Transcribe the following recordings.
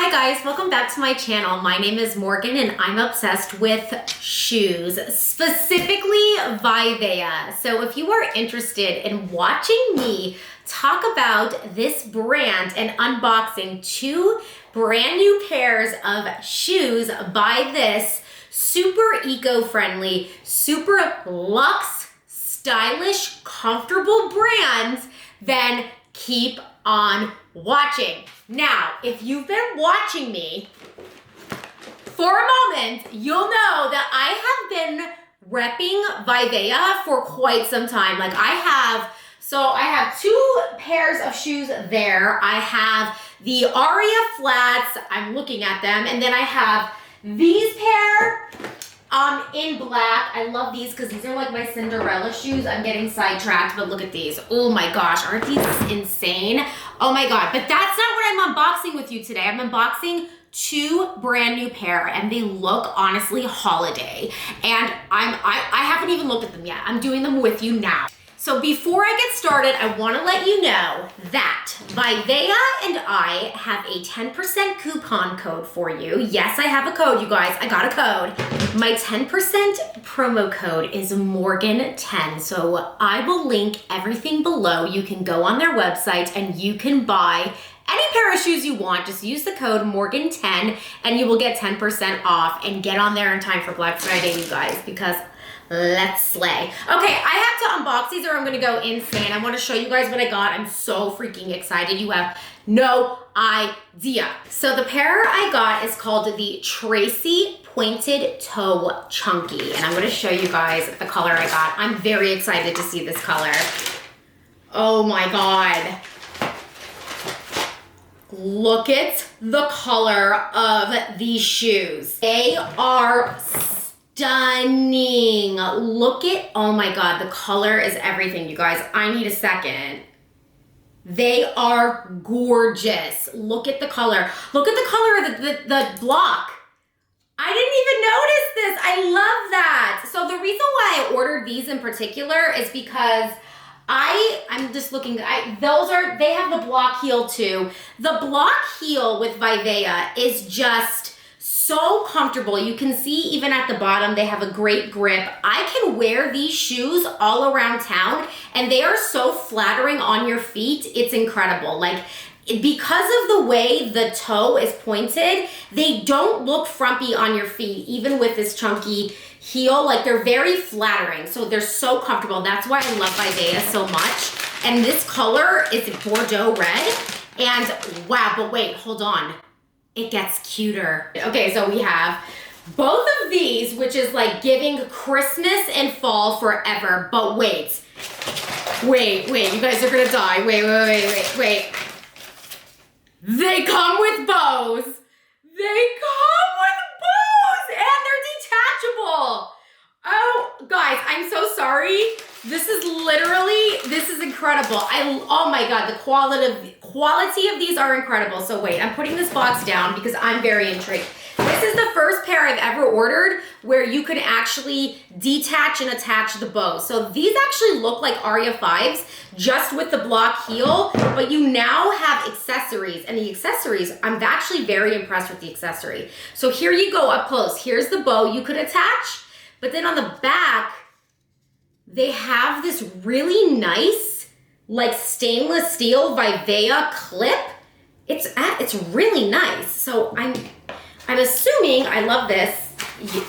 Hi guys, welcome back to my channel. My name is Morgan and I'm obsessed with shoes, specifically Vivaia. So if you are interested in watching me talk about this brand and unboxing two brand new pairs of shoes by this super eco-friendly, super luxe, stylish, comfortable brand, then keep on watching. Now, if you've been watching me for a moment, you'll know that I have been repping Vivaia for quite some time. Like I have two pairs of shoes there. I have the Aria flats, I'm looking at them, and then I have these pair in black. I love these because these are like my Cinderella shoes. I'm getting sidetracked, but look at these. Oh my gosh, aren't these insane? Oh my God, but that's not what I'm unboxing with you today. I'm unboxing two brand new pair and they look honestly holiday. And I haven't even looked at them yet. I'm doing them with you now. So before I get started, I wanna let you know that Vivaia and I have a 10% coupon code for you. Yes, I have a code, you guys, I got a code. My 10% promo code is Morgan10. So I will link everything below. You can go on their website and you can buy any pair of shoes you want. Just use the code Morgan10 and you will get 10% off and get on there in time for Black Friday, you guys, because let's slay. Okay, I have to unbox these or I'm gonna go insane. I wanna show you guys what I got. I'm so freaking excited. You have no idea. So the pair I got is called the Tracy Pointed Toe Chunky. And I'm gonna show you guys the color I got. I'm very excited to see this color. Oh my God. Look at the color of these shoes. They are stunning. Look at, oh my God, the color is everything, you guys. I need a second. They are gorgeous. Look at the color. Look at the color of the block. I didn't even notice this. I love that. So the reason why I ordered these in particular is because I'm just looking, they have the block heel too. The block heel with Vivaia is just so comfortable. You can see even at the bottom, they have a great grip. I can wear these shoes all around town and they are so flattering on your feet. It's incredible. Like, because of the way the toe is pointed, they don't look frumpy on your feet, even with this chunky heel. Like, they're very flattering. So they're so comfortable. That's why I love Vivaia so much. And this color is Bordeaux red. And wow, but wait, hold on. It gets cuter. Okay, so we have both of these, which is like giving Christmas and fall forever. But wait, you guys are gonna die. Wait. They come with bows. And they're detachable. Oh, guys, I'm so sorry. This is incredible. Oh my God, the quality of these are incredible. So wait, I'm putting this box down because I'm very intrigued. This is the first pair I've ever ordered where you can actually detach and attach the bow. So these actually look like Aria 5s just with the block heel, but you now have accessories, and the accessories, I'm actually very impressed with the accessory. So here you go up close. Here's the bow you could attach, but then on the back, they have this really nice, like stainless steel Vivaia clip. It's really nice. So I'm assuming, I love this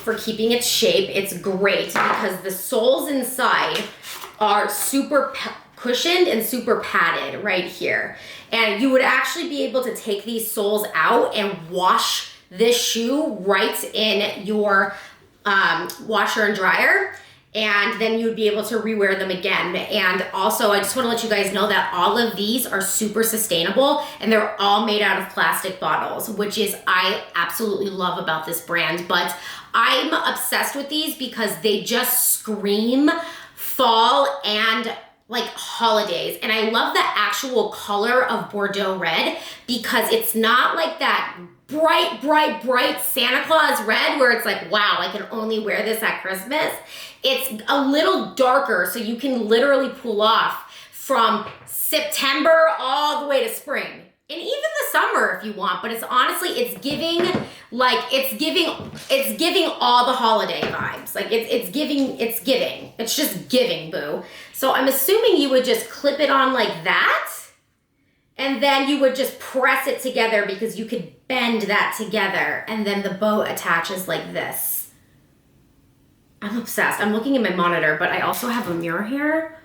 for keeping its shape. It's great because the soles inside are super cushioned and super padded right here. And you would actually be able to take these soles out and wash this shoe right in your washer and dryer. And then you'd be able to rewear them again. And also, I just wanna let you guys know that all of these are super sustainable and they're all made out of plastic bottles, which is, I absolutely love about this brand. But I'm obsessed with these because they just scream fall and like holidays. And I love the actual color of Bordeaux red because it's not like that bright Santa Claus red where it's like, wow, I can only wear this at Christmas. It's a little darker, so you can literally pull off from September all the way to spring. And even the summer if you want, but it's honestly, it's giving all the holiday vibes. Like it's giving, it's just giving, boo. So I'm assuming you would just clip it on like that, and then you would just press it together because you could bend that together, and then the bow attaches like this. I'm obsessed. I'm looking at my monitor, but I also have a mirror here.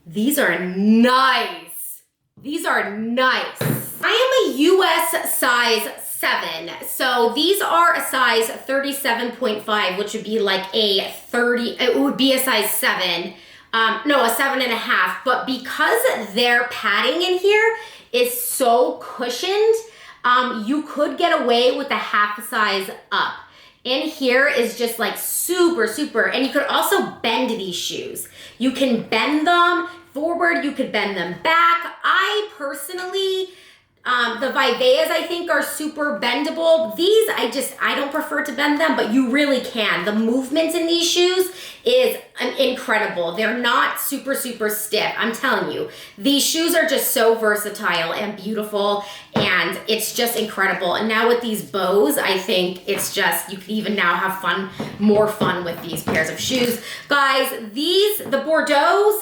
These are nice. These are nice. I am a US size 7. So these are a size 37.5, which would be like a 30, it would be a size 7. No, a 7.5. But because their padding in here is so cushioned, you could get away with a half size up. In here is just like super, super, and you could also bend these shoes. You can bend them forward, you could bend them back. I personally, the Vivaias I think are super bendable. These, I don't prefer to bend them, but you really can. The movement in these shoes is incredible. They're not super, super stiff. I'm telling you, these shoes are just so versatile and beautiful, and it's just incredible. And now with these bows, I think it's just, you can even now have more fun with these pairs of shoes. Guys, the Bordeaux's,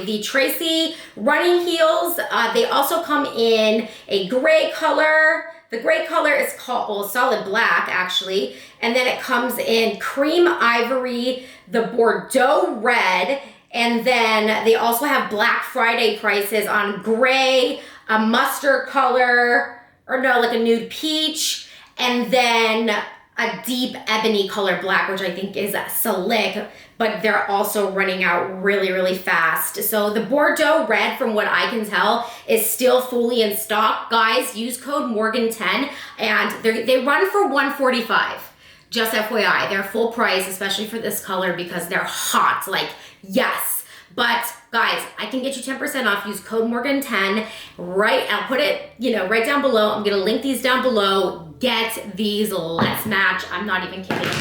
the Tracy running heels, they also come in a gray color. The gray color is called, well, solid black actually. And then it comes in cream ivory, the Bordeaux red, and then they also have Black Friday prices on gray, a mustard color, or no, like a nude peach, and then a deep ebony color black, which I think is slick, but they're also running out really, really fast. So the Bordeaux red, from what I can tell, is still fully in stock. Guys, use code Morgan10, and they run for $145. Just FYI, they're full price, especially for this color, because they're hot, like, yes. But guys, I can get you 10% off. Use code Morgan10. I'll put it, right down below. I'm gonna link these down below. Get these, let's match. I'm not even kidding.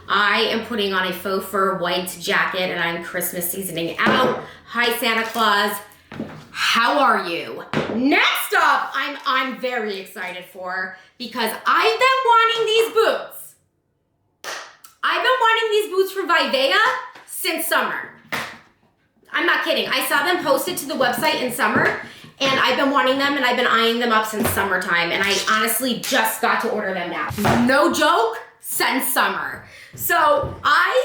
I am putting on a faux fur white jacket, and I'm Christmas seasoning out. Hi, Santa Claus. How are you? Next up, I'm very excited for, because I've been wanting these boots. I've been wanting these boots from Vivaia since summer. I'm not kidding. I saw them posted to the website in summer, and I've been wanting them, and I've been eyeing them up since summertime, and I honestly just got to order them now. No joke, since summer. So I'm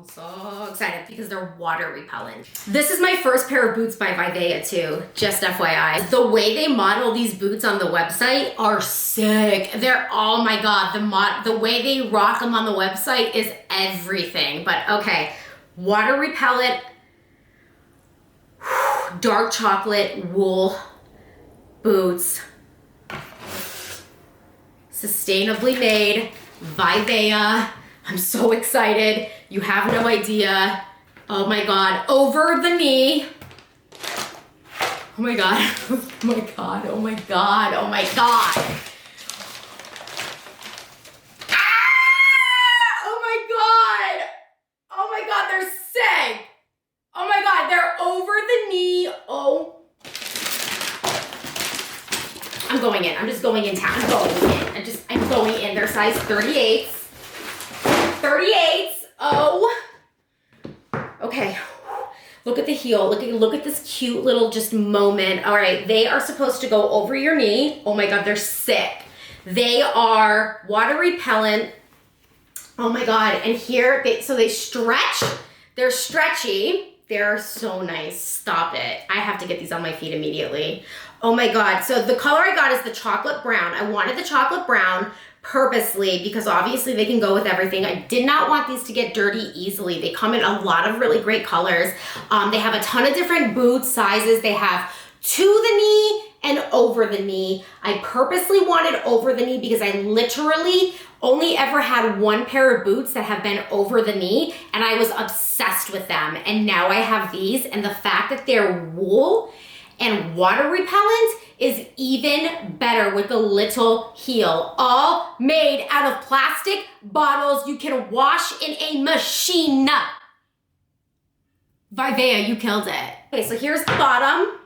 so excited because they're water repellent. This is my first pair of boots by Vivaia too, just FYI. The way they model these boots on the website are sick. Oh my God, the way they rock them on the website is everything. But okay, water repellent, dark chocolate wool boots, sustainably made, Vivaia. I'm so excited. You have no idea. Oh my God, over the knee. Oh my God, oh my God, oh my God, oh my God. Ah! Oh my God. Oh my God, they're sick. Oh my God, they're over the knee. Oh. I'm going in. I'm just going in town. I'm going in. They're size 38s. 38s. Oh. Okay. Look at the heel. Look at this cute little just moment. All right. They are supposed to go over your knee. Oh my God, they're sick. They are water repellent. Oh my God. And here, so they stretch. They're stretchy. They're so nice. Stop it. I have to get these on my feet immediately. Oh my God. So the color I got is the chocolate brown. I wanted the chocolate brown purposely because obviously they can go with everything. I did not want these to get dirty easily. They come in a lot of really great colors. They have a ton of different boot sizes. They have to the knee and over the knee. I purposely wanted over the knee because I literally only ever had one pair of boots that have been over the knee, and I was obsessed with them. And now I have these, and the fact that they're wool and water repellent is even better with the little heel. All made out of plastic bottles you can wash in a machine. Vivaia, you killed it. Okay, so here's the bottom,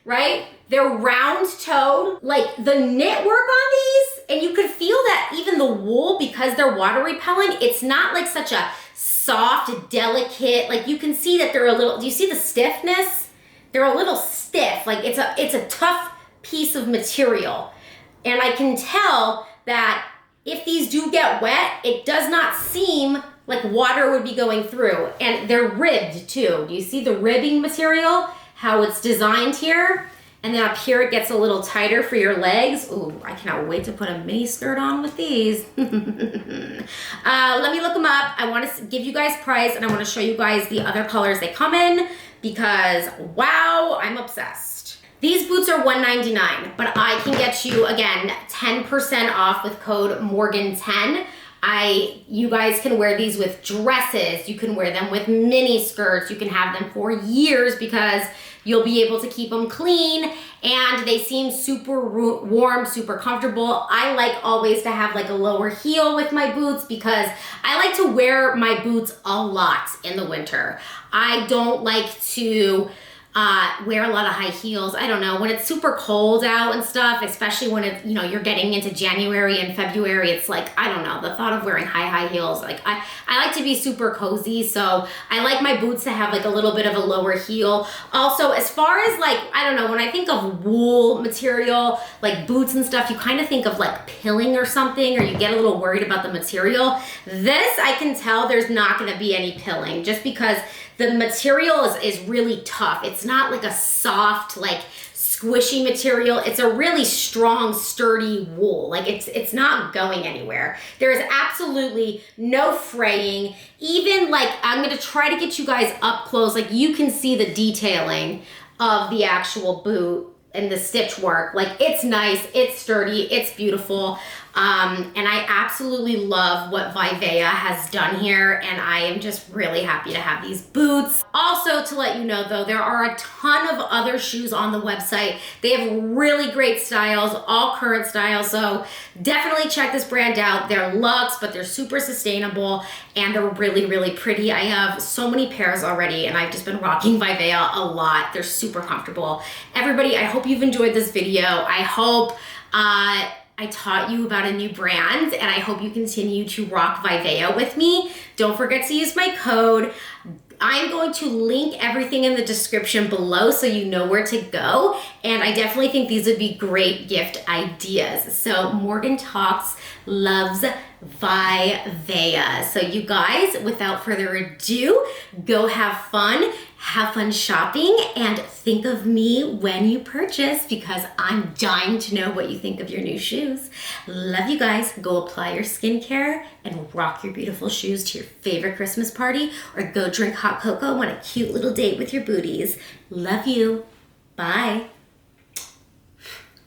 right? They're round-toed, like the knit work on these, and you could feel that even the wool, because they're water repellent, it's not like such a soft, delicate, like you can see that they're a little, do you see the stiffness? They're a little stiff, like it's a tough piece of material. And I can tell that if these do get wet, it does not seem like water would be going through. And they're ribbed too. Do you see the ribbing material? How it's designed here? And then up here it gets a little tighter for your legs. Ooh, I cannot wait to put a mini skirt on with these. Let me look them up. I want to give you guys price, and I want to show you guys the other colors they come in, because wow, I'm obsessed. These boots are $1.99, but I can get you, again, 10% off with code Morgan10. You guys can wear these with dresses. You can wear them with mini skirts. You can have them for years because you'll be able to keep them clean, and they seem super warm, super comfortable. I like always to have like a lower heel with my boots because I like to wear my boots a lot in the winter. I don't like to wear a lot of high heels. I don't know, when it's super cold out and stuff, especially when it's, you know, you're getting into January and February, it's like, I don't know, the thought of wearing high heels, like I like to be super cozy, so I like my boots to have like a little bit of a lower heel. Also, as far as like, I don't know, when I think of wool material, like boots and stuff, you kind of think of like pilling or something, or you get a little worried about the material. This, I can tell there's not gonna be any pilling, just because the material is really tough. It's not like a soft, like squishy material. It's a really strong, sturdy wool. Like it's not going anywhere. There is absolutely no fraying. Even like, I'm gonna try to get you guys up close. Like you can see the detailing of the actual boot and the stitch work. Like it's nice, it's sturdy, it's beautiful. And I absolutely love what Vivaia has done here, and I am just really happy to have these boots. Also, to let you know though, there are a ton of other shoes on the website. They have really great styles, all current styles, so definitely check this brand out. They're luxe, but they're super sustainable, and they're really, really pretty. I have so many pairs already, and I've just been rocking Vivaia a lot. They're super comfortable. Everybody, I hope you've enjoyed this video. I hope I taught you about a new brand, and I hope you continue to rock Vivaia with me. Don't forget to use my code. I'm going to link everything in the description below so you know where to go, and I definitely think these would be great gift ideas. So Morgan Talks loves Vivaia. So you guys, without further ado, go have fun shopping, and think of me when you purchase, because I'm dying to know what you think of your new shoes. Love you guys. Go apply your skincare and rock your beautiful shoes to your favorite Christmas party, or go drink hot cocoa on a cute little date with your booties. Love you. Bye.